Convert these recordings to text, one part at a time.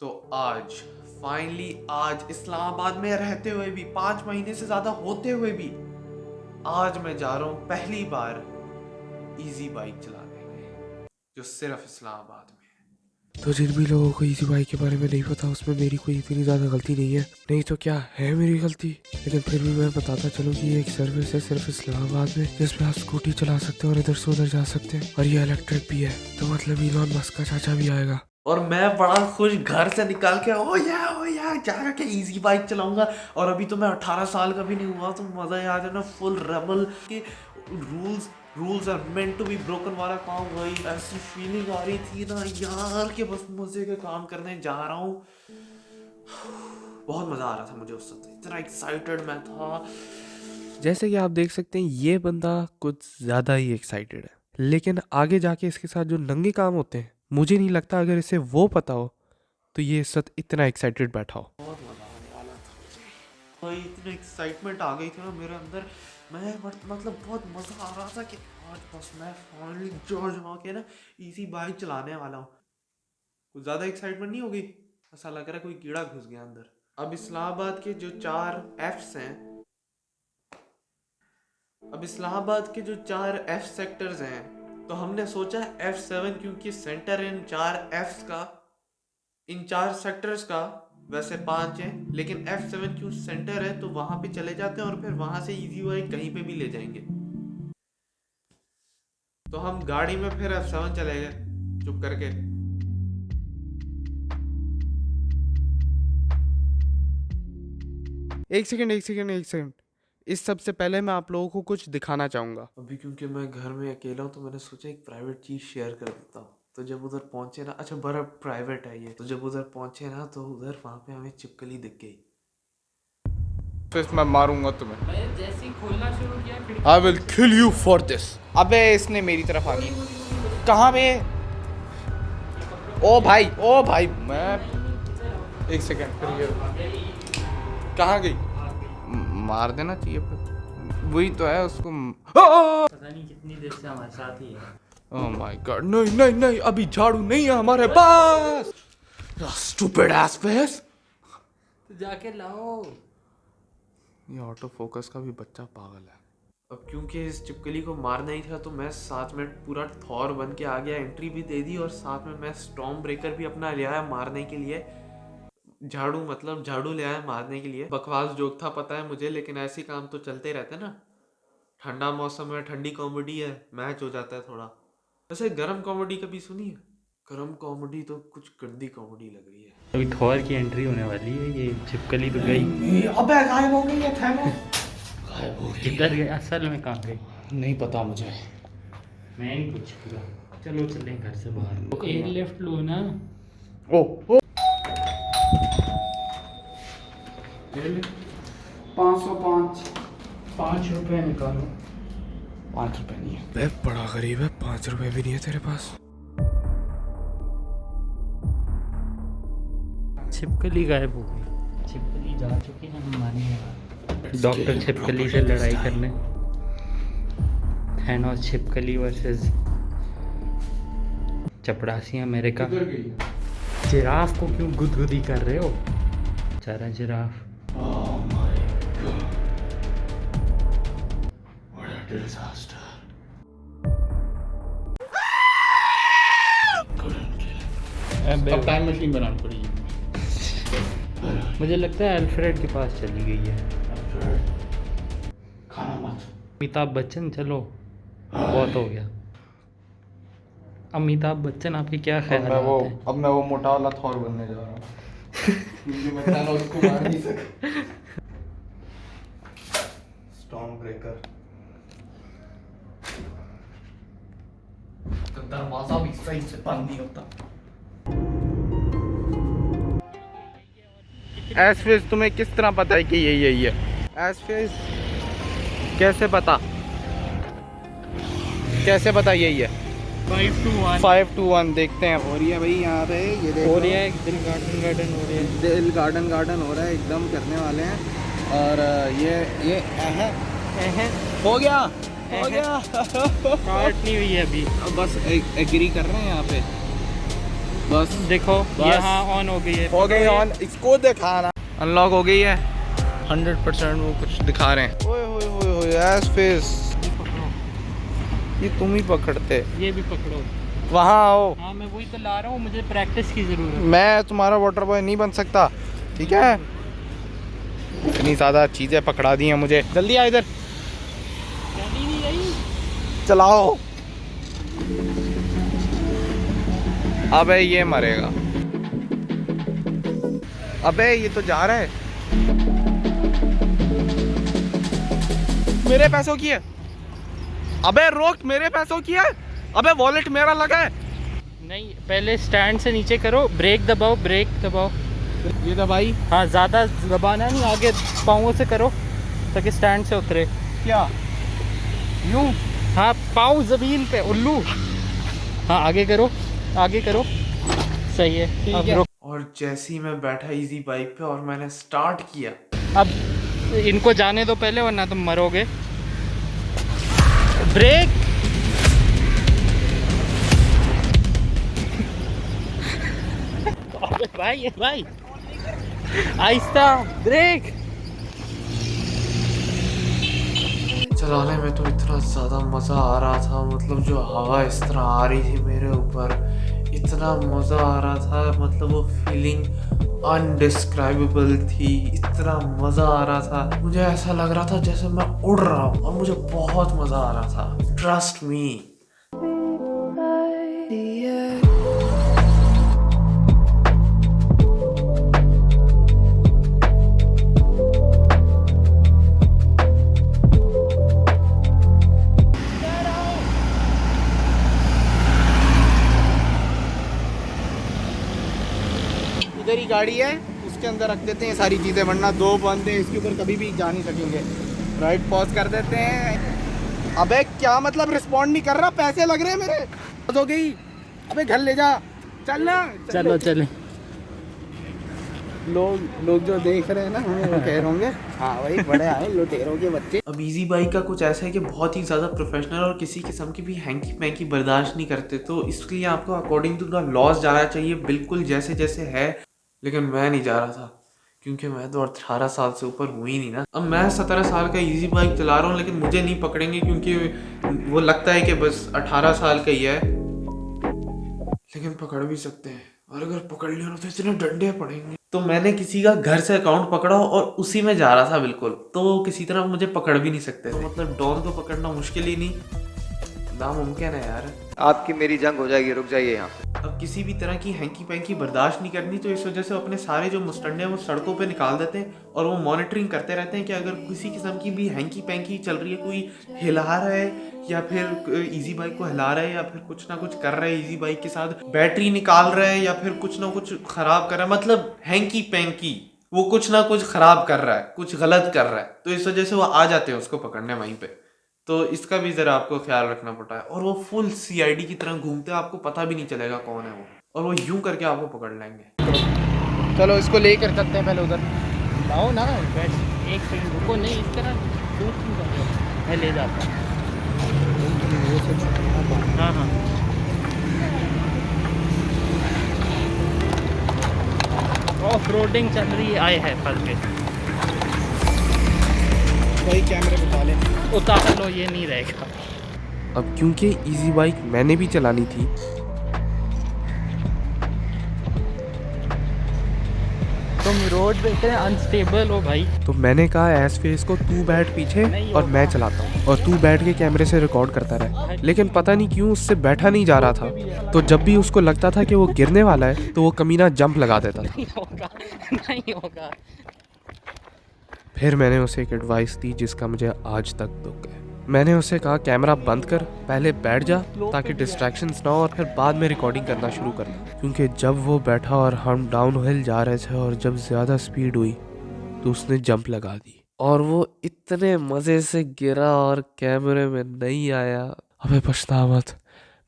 तो आज फाइनली आज इस्लामाबाद में रहते हुए भी 5 महीने से ज्यादा होते हुए भी आज मैं जा रहा हूँ पहली बार इजी बाइक चलाने जो सिर्फ इस्लामाबाद में है। तो जिन भी लोगों को इजी बाइक के बारे में नहीं पता उसमें मेरी कोई इतनी ज्यादा गलती नहीं है, नहीं तो क्या है मेरी गलती। लेकिन फिर भी मैं बताता चलूँ कि ये एक सर्विस है सिर्फ इस्लामाबाद में जिसमें आप स्कूटी चला सकते हैं और इधर से उधर जा सकते हैं, और ये इलेक्ट्रिक भी है। तो मतलब इलॉन मस्क का चाचा भी आएगा। और मैं बड़ा खुश घर से निकाल के ओ या जाकर के इजी बाइक चलाऊंगा। और अभी तो मैं 18 साल का भी नहीं हुआ, तो मजा ही आ जाना फुल रेबल के rules are meant to be broken वाला काम। वही ऐसी फीलिंग आ रही थी ना यार कि बस मजे के काम करने जा रहा हूँ। बहुत मजा आ रहा था मुझे उस वक्त, इतना एक्साइटेड मैं था। जैसे कि आप देख सकते हैं ये बंदा कुछ ज्यादा ही एक्साइटेड है, लेकिन आगे जाके इसके साथ जो नंगे काम होते हैं मुझे नहीं लगता अगर इसे वो पता हो तो ये इस वक्त इतना एक्साइटेड बैठा हो। बहुत मजा आने वाला था मुझे, वही इतनी एक्साइटमेंट आ गई थी ना मेरे अंदर। मैं मतलब बहुत मजा आ रहा था कि आज बस मैं फाइनली जा के ना इजी बाइक चलाने वाला हूँ। कुछ ज्यादा एक्साइटमेंट नहीं हो गई, ऐसा लग रहा है कोई कीड़ा घुस गया अंदर। अब इस्लामाबाद के जो 4 Fs हैं, अब इस्लामाबाद के जो 4 F सेक्टर्स हैं, तो हमने सोचा F7 क्योंकि सेंटर इन 4 Fs का, इन 4 सेक्टर्स का वैसे 5 हैं, लेकिन F7 क्यों सेंटर है तो वहां पे चले जाते हैं और फिर वहां से इजी बाइक कहीं पे भी ले जाएंगे। तो हम गाड़ी में फिर F7 चले गए चुप करके। एक सेकंड, इस सबसे पहले मैं आप लोगों को कुछ दिखाना चाहूंगा। अभी क्योंकि मैं घर में अकेला हूँ तो मैंने सोचा एक प्राइवेट चीज शेयर कर देता हूँ। तो जब उधर पहुंचे ना, अच्छा बड़ा प्राइवेट है ये, तो जब उधर पहुंचे ना तो उधर वहां पे हमें छिपकली दिख गई। फिर मैं मारूंगा तुम्हें। मैं जैसे ही खोलना शुरू किया खिड़की, I will kill you for this. अबे इसने मेरी तरफ आ गई। कहाँ पे? ओ भाई मैं एक सेकंड फिर ये कहाँ गई? मार देना चाहिए पर वही तो है उसको। पता नहीं कितनी देर से हमारे साथ ही है। ओह माय गॉड, नहीं अभी झाड़ू नहीं है हमारे पास। Stupid S phase. तो जाके लाओ। ये ऑटो फोकस का भी बच्चा पागल है। अब क्योंकि इस छिपकली को मारना ही था तो मैं 7 मिनट पूरा थॉर बन के आ गया, एंट्री भी दे दी और साथ में मैं स्टॉर्म ब्रेकर भी अपना ले आया मारने के लिए। झाड़ू ले आया मारने के लिए। बकवास जोक था पता है मुझे, लेकिन ऐसे काम तो चलते रहते ना। ठंडा मौसम है, ठंडी कॉमेडी है, मैच हो जाता है थोड़ा। वैसे गर्म कॉमेडी कभी सुनी है? गर्म कॉमेडी तो कुछ गंदी कॉमेडी लग रही है। अभी थॉर की एंट्री होने वाली है। ये छिपकली तो गई। अबे गायब हो गई है थैनोस। गायब हो किधर गई? असल में कहाँ गई? नहीं पता मुझे। मैं नहीं पूछूंगा। चलो चलें घर से बाहर। एक लेफ्ट लो ना। ओ 505 ₹5 निकालो। 5 रुपए नहीं है। मैं बड़ा गरीब है, 5 रुपए भी नहीं है तेरे पास। छिपकली गायब हो गई। छिपकली जा चुकी है, हम मानेंगे। डॉक्टर छिपकली से लड़ाई करने। थैनोस छिपकली वर्सेस चपड़ासी अमेरिका। जिराफ को क्यों गुदगुदी कर रहे हो? बेचारा जिराफ। अब टाइम मशीन बनानी पड़ेगी। मुझे लगता है अल्फ्रेड के पास चली गई है। खाना मत। अमिताभ बच्चन, चलो बहुत हो गया। अमिताभ बच्चन आपके क्या ख्याल हैं? अब मैं वो मोटा वाला थॉर बनने जा रहा हूँ क्योंकि मैं थैनोस को मार नहीं सकता। Storm breaker. दरवाजा भी सही से बंद नहीं होता। एसफेस तुम्हें किस तरह पता है कि यही है? एसफेस कैसे पता यही है? 5 to 1 देखते हैं। हो रही है भाई यहाँ पे, ये देखो। हो रही है दिल गार्डन हो रही है। दिल गार्डन हो रहा है, एकदम करने वाले हैं। और ये हो गया स्टार्ट नहीं हुई है अभी। बस एग्री कर रहे हैं यहाँ पे। बस देखो बस। ये हाँ ऑन हो गई है। हो गई ऑन, इसको दिखाना अनलॉक हो गई है 100%। वो कुछ दिखा रहे हैं। ओए होए होए होए एस फेस, ये तुम ही पकड़ते। ये भी पकड़ो। वहाँ आओ, हाँ मैं वही तो ला रहा हूँ, मुझे प्रैक्टिस की ज़रूरत है। मैं तुम्हारा वाटर बॉय नहीं बन सकता, ठीक है? इतनी ज़्यादा चीज़ें पकड़ा दी हैं मुझे। जल्दी आ इधर, चली नहीं रही। चलाओ। अबे ये मरेगा, अबे ये तो जा रहा है। मेरे पैसों की है, अबे रोक, मेरे पैसों की है। अबे वॉलेट मेरा लगा है। नहीं पहले स्टैंड से नीचे करो, ब्रेक दबाओ, ब्रेक दबाओ। ये दबाई हाँ ज़्यादा दबाना नहीं, आगे पाँवों से करो ताकि स्टैंड से उतरे। क्या यूं? हाँ पाँव ज़मीन पे उल्लू। हाँ आगे करो, आगे करो, सही है। ठीक अब है। रुक। और जैसे ही मैं बैठा इजी बाइक पे और मैंने स्टार्ट किया, अब इनको जाने दो पहले वरना तुम मरोगे। ब्रेक। अबे भाई भाई आहिस्ता, ब्रेक। चलाने में तो इतना ज़्यादा मज़ा आ रहा था, मतलब जो हवा इस तरह आ रही थी मेरे ऊपर, इतना मज़ा आ रहा था, मतलब वो फीलिंग अनडिस्क्राइबेबल थी, इतना मज़ा आ रहा था। मुझे ऐसा लग रहा था जैसे मैं उड़ रहा हूँ और मुझे बहुत मज़ा आ रहा था, ट्रस्ट मी। इधर ही गाड़ी है, उसके अंदर रख देते हैं सारी चीज़ें, वरना दो बंदे इसके ऊपर कभी भी जा नहीं सकेंगे। राइट पॉज कर देते हैं। अबे क्या मतलब रिस्पॉन्ड नहीं कर रहा, पैसे लग रहे हैं मेरे। हो गई, अबे घर ले जा, चलना। चलो चले। लोग जो देख रहे हैं ना हमें वो कह रहे होंगे हाँ भाई बड़े आए लुटेरों के बच्चे। अब इजी बाइक का कुछ ऐसा है कि बहुत ही ज़्यादा प्रोफेशनल और किसी किस्म की भी हैंकी पैंकी बर्दाश्त नहीं करते, तो इसलिए आपको अकॉर्डिंग टू द लॉज जाना चाहिए, बिल्कुल जैसे जैसे है। लेकिन मैं नहीं जा रहा था क्योंकि मैं तो 18 साल से ऊपर हुई नहीं ना। अब मैं 17 साल का इजी बाइक चला रहा हूँ, लेकिन मुझे नहीं पकड़ेंगे क्योंकि वो लगता है कि बस 18 साल का ही है, लेकिन पकड़ भी सकते हैं। और अगर पकड़ लिया ना तो इतने डंडे पड़ेंगे। तो मैंने किसी का घर से अकाउंट पकड़ा और उसी में जा रहा था बिल्कुल, तो वो किसी तरह मुझे पकड़ भी नहीं सकते। तो मतलब डॉन को पकड़ना मुश्किल ही नहीं, नामुमकिन है यार। आपकी मेरी जंग हो जाएगी, रुक जाइए यहाँ पे। अब किसी भी तरह की हैंकी पैंकी बर्दाश्त नहीं करनी, तो इस वजह से अपने सारे जो मुस्टंडे हैं वो सड़कों पे निकाल देते हैं और वो मॉनिटरिंग करते रहते हैं कि अगर किसी किस्म की भी हैंकी पैंकी चल रही है, कोई हिला रहा है या फिर इजी बाइक को हिला रहा है या फिर कुछ ना कुछ कर रहा है इजी बाइक के साथ, बैटरी निकाल रहा है या फिर कुछ ना कुछ खराब कर रहा है, मतलब हैंकी पैंकी वो कुछ ना कुछ खराब कर रहा है, कुछ गलत कर रहा है, तो इस वजह से वो आ जाते हैं उसको पकड़ने वहीं पे। तो इसका भी जरा आपको ख्याल रखना पड़ता है। और वो फुल सीआईडी की तरह घूमते हैं, आपको पता भी नहीं चलेगा कौन है वो, और वो यूं करके आपको पकड़ लेंगे। चलो इसको लेकर चलते हैं पहले उधर। लाओ ना, बैठ एक सेकंड रुको। नहीं इस तरह क्यों कर रहे हो? मैं ले जाता हूँ। हाँ हाँ ऑफ रोडिंग चल रही है, आए है फंस गए। वही कैमरे बता ले, उतार लो, ये नहीं रहेगा। अब क्योंकि इजी बाइक मैंने भी चलानी थी, तुम रोड पे इतने अनस्टेबल हो भाई। तो मैंने कहा एस फेस को तू बैठ पीछे और मैं चलाता हूँ और तू बैठ के कैमरे से रिकॉर्ड करता रहे। लेकिन पता नहीं क्यों उससे बैठा नहीं जा रहा था, तो जब भी उसको लगता था कि वो गिरने वाला है तो वो कमीना जंप लगा देता था। नहीं होगा, नहीं होगा। फिर मैंने उसे एक एडवाइस दी जिसका मुझे आज तक दुख है। मैंने उसे कहा कैमरा बंद कर, पहले बैठ जा ताकि डिस्ट्रैक्शंस ना हो और फिर बाद में रिकॉर्डिंग करना शुरू करना। क्योंकि जब वो बैठा और हम डाउन हिल जा रहे थे और जब ज़्यादा स्पीड हुई तो उसने जंप लगा दी और वो इतने मज़े से गिरा और कैमरे में नहीं आया। अबे पछता मत,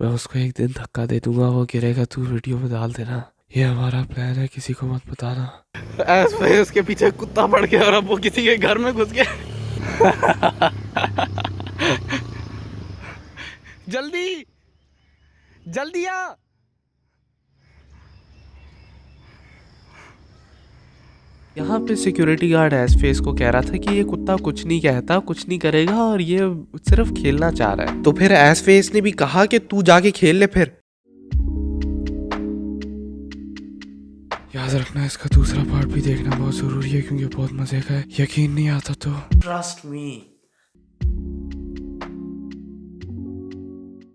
मैं उसको एक दिन धक्का दे दूंगा, वो गिरेगा, तू वीडियो में डाल देना। ये हमारा प्लान है, किसी को मत बताना। ऐसे उसके पीछे कुत्ता पड़ गया और अब वो किसी के घर में घुस गया। जल्दी जल्दी आ। यहाँ पे सिक्योरिटी गार्ड एसफेस को कह रहा था कि ये कुत्ता कुछ नहीं कहता, कुछ नहीं करेगा और ये सिर्फ खेलना चाह रहा है। तो फिर एसफेस ने भी कहा कि तू जाके खेल ले फिर। याद रखना इसका दूसरा पार्ट भी देखना बहुत जरूरी है क्योंकि बहुत मजे का है। यकीन नहीं आता तो ट्रस्ट मी,